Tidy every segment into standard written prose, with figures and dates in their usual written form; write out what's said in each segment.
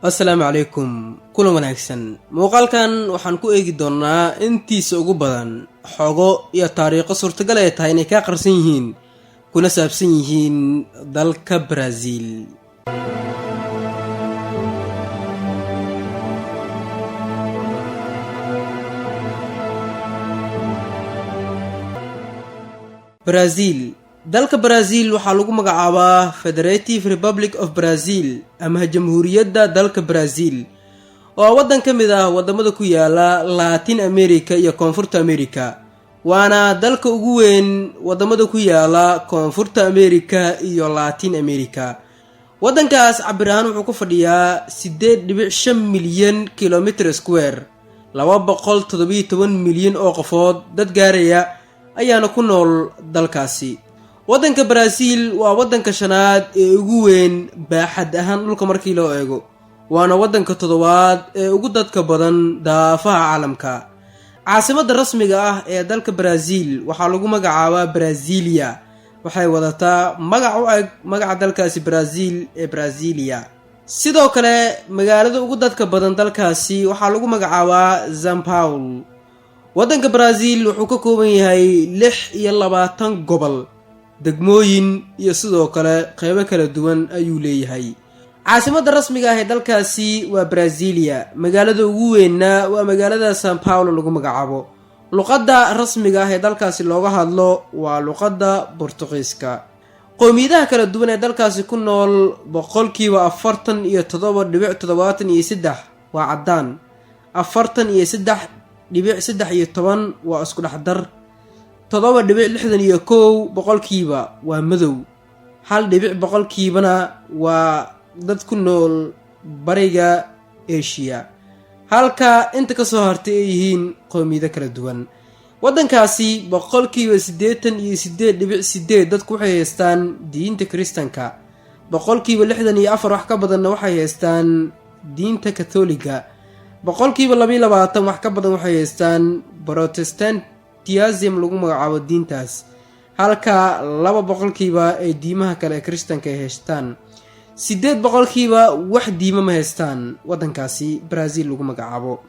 Assalaamu calaykum kulan wanaagsan muuqaalkan waxaan ku eegi doonaa intiisa ugu badan xogo iyo taariikho suurtagal ay tahay inay ka qarsan yihiin kuna saabsan yihiin dalka Brazil. dalka Brazil waxaa lagu magacaabaa Federative Republic of Brazil ama Jamhuuriyadda dalka Brazil oo wadan ka mid ah wadamada ku yaala Latin America iyo Koonfurta America, waana dalka ugu weyn wadamada ku yaala Koonfurta America iyo Latin America. Wadankaas cabirahan wuxuu ku fadhiyaa 8.5 milyan kilometer square, 217 milyan oo qofood dad gaaraya ayaana ku nool dalkaasi. Wadanka Brazil waa wadanka shanaad ee ugu weyn baaxad ahaan dhulka markii loo eego, waana wadanka toddobaad ee ugu dadka badan daafaha caalamka. Caasimadda rasmiga ah ee dalka Brazil waxaa lagu magacaabaa Brasilia, waxay wadataa magac u eg magaca dalkaasi Brazil ee Brasilia. Sidoo kale magaalada ugu dadka badan dalkaasi waxaa lagu magacaabaa São Paulo. Wadanka Brazil wuxuu ka kooban yahay 26 gobol, degmooyin iyo sidoo kale qaybo kala duwan ayuu leeyahay. Caasimadda rasmiga ah ee dalkaasi waa Brasilia, magaalada ugu weynna waa magaalada São Paulo lagu magacaabo. Luqadda rasmiga ah ee dalkaasi looga hadlo waa luqadda Boortaqiiska. Qowmiyadaha kala duwan ee dalkaasi ku nool 47.73% waa caddaan, 43.13 waa isku dhex dar, 7.61% waa madow, 1% waa dad ku nool bariga Asia, halka inta ka soo hartay ay yihiin qowmiyado kala duwan. Wadankaasi 88.8% dadku waxay haystaan diinta Kiristaanka, 64% wax ka badanna waxay haystaan diinta Kathooliga, 22% wax ka badan waxay haystaan Protestantism lagu magacaabo diintaas, halka 2% ay diimaha kale ee Kiristaanka haystaan. 8% wax diimo ma haystaan wadankaasi Brazil lagu magacaabo.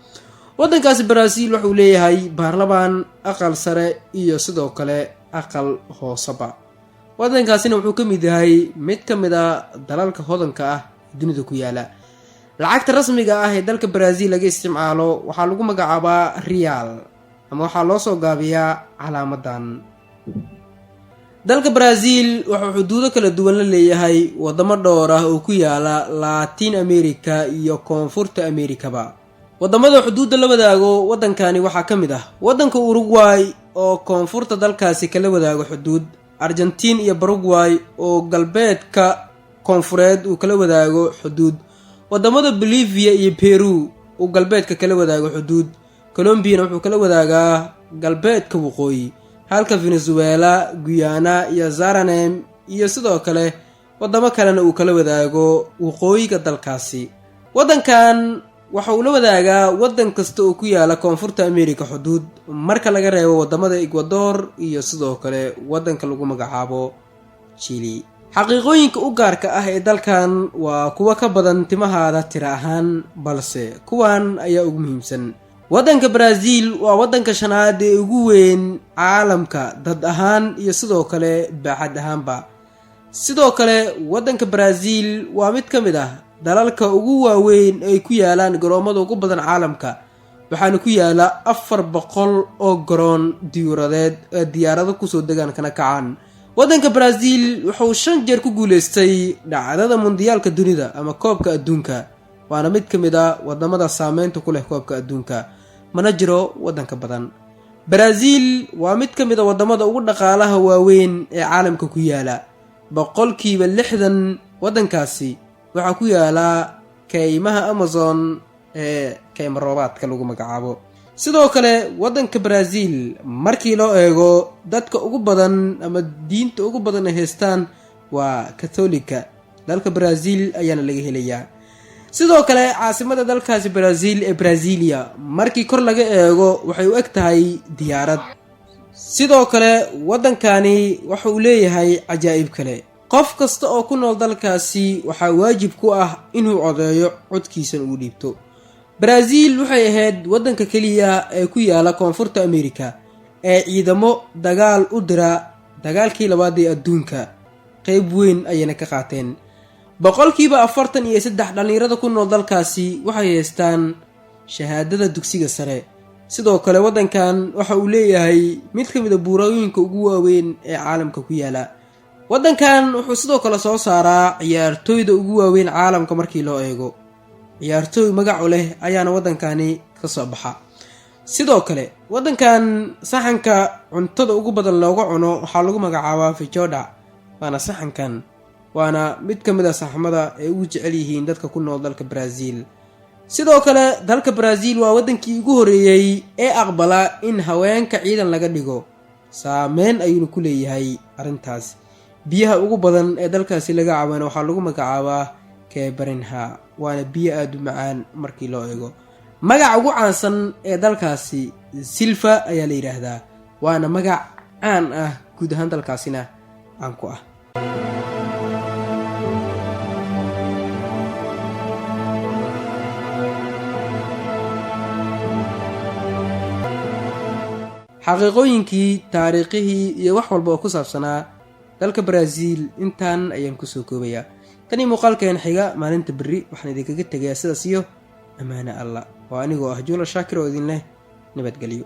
Wadankaasi Brazil wuxuu leeyahay baarlamaan, aqal sare iyo sidoo kale aqal hooseba. Wadankaasina wuxuu ka mid yahay mid ka mid ah dalalka hodanka ah dunida ku yaala. Lacagta rasmiga ah ee dalka Brazil laga isticmaalo waxaa lagu magacaabaa real ama waxaa loo soo gaabiyaa calaamadan. Dalka Brazil wuxuu xuduudo kala duwan la leeyahay wadamo dhowr ah oo ku yaala Latin America iyo Koonfurta America. Wadamada xuduudda la wadaago wadankani waxaa ka mid ah wadanka Uruguay oo koonfurta dalkaasi kala wadaago xuduud, Argentina iyo Paraguay oo galbeedka koonfureed uu kala wadaago xuduud, wadamada Bolivia iyo Peru oo galbeedka kala wadaago xuduud, Colombia wuxuu kala wadaagaa galbeedka waqooyi, halka Venezuela, Guyana iyo Suriname iyo sidoo kale wadamo kalena uu kala wadaago waqooyiga dalkaasi. Wadankan waxa uu la wadaagaa wadan kasta oo ku yaala Koonfurta America xuduud, marka laga reebo wadamada Ecuador iyo sidoo kale wadanka lagu magacaabo Chile. Xaqiiqooyinka u gaarka ah ee dalkan waa kuwa ka badan timahaada tira ahaan, balse kuwan ayaa ugu muhiimsan. Wadanka Brazil waa wadanka shanaad ee ugu weyn caalamka dad ahaan iyo sidoo kale baaxad ahaanba. Sidoo kale wadanka Brazil waa mid ka mid ah dalalka ugu waaweyn ay ku yaalaan garoomada ugu badan caalamka, waxaana ku yaala 400 oo garoon diyaarado kusoo degaan kana kacaan. Wadanka Brazil wuxuu 5 jeer ku guuleystay dhacdada Mondiyaalka dunida ama Koobka Adduunka, waana mid ka mid ah wadamada saameynta ku leh Koobka Adduunka, mana jiro wadanka badan. Brazil waa mid ka mid ah wadamada ugu dhaqaalaha waaweyn ee caalamka ku yaala, 60% wadankaasi waxaa ku yaala kaymaha Amazon ee kayma roobaadka lagu magacaabo. Sidoo kale wadanka Brazil markii loo eego dadka ugu badan ama diinta ugu badan ee haystaan waa Kathoolika. Dalka Brazil ayaana laga helayaa. Sidoo kale caasimadda dalkaasi Brazil ee Brasilia markii kor laga eego waxay u eg tahay diyaarad. Sidoo kale wadankani waxa uu leeyahay cajaa'ib kale. qof kasta oo ku nool dalkaasi waxaa waajib ku ah inuu codeeyo codkiisan uu dhiibto. Brazil waxay ahayd waddanka keliya ee ku yaala koonfurta Amerika ee ciidamo dagaal u dira dagaalkii labaad ee adduunka. qayb weyn ayayna ka qaateen. 43% dhalinyarada ku nool dalkaasi waxay haystaan shahaadada dugsiga sare. sidoo kale waddankan waxa uu leeyahay mid ka mid ah buurooyinka ugu waaweyn ee caalamka ku yaala. waddankan wuxuu sidoo kale soo saaraa ciyaartooyda ugu waaweyn caalamka markii loo eego. ciyaartooy magac leh ayaana waddankani ka soo baxa. sidoo kale waddankan saxanka cuntada ugu badan looga cuno waxaa lagu magacaabaa feijoada. waana saxankan waana mid ka mid ah saxamada ay ugu jecel yihiin dadka ku nool dalka Brazil. sidoo kale dalka Brazil waa waddankii ugu horeeyay ee aqbala in haweenka ciidan laga dhigo. saameyn ayuu ku leeyahay arintaas. biyaha ugu badan ee dalkaasi laga cabana waxaa lagu magacaabaa Caipirinha. waana biyo aad u macaan markii loo eego. magaca ugu caansan ee dalkaasi Silva ayaa la yiraahdaa. waana magac caan ah guud ahaan dalkaasina caan ku ah. xaqiiqooyinkii taariikhihii iyo wax walba oo ku saabsanaa dalka Brazil intaan ayaan ku soo koobayaa. tani muuqaalkeen xiga maalinta berri waxaan idinkaga tegayaa sidaas iyo amaana Allah. waa anigoo ah Juula Shaakir oo idin leh nabadgelyo.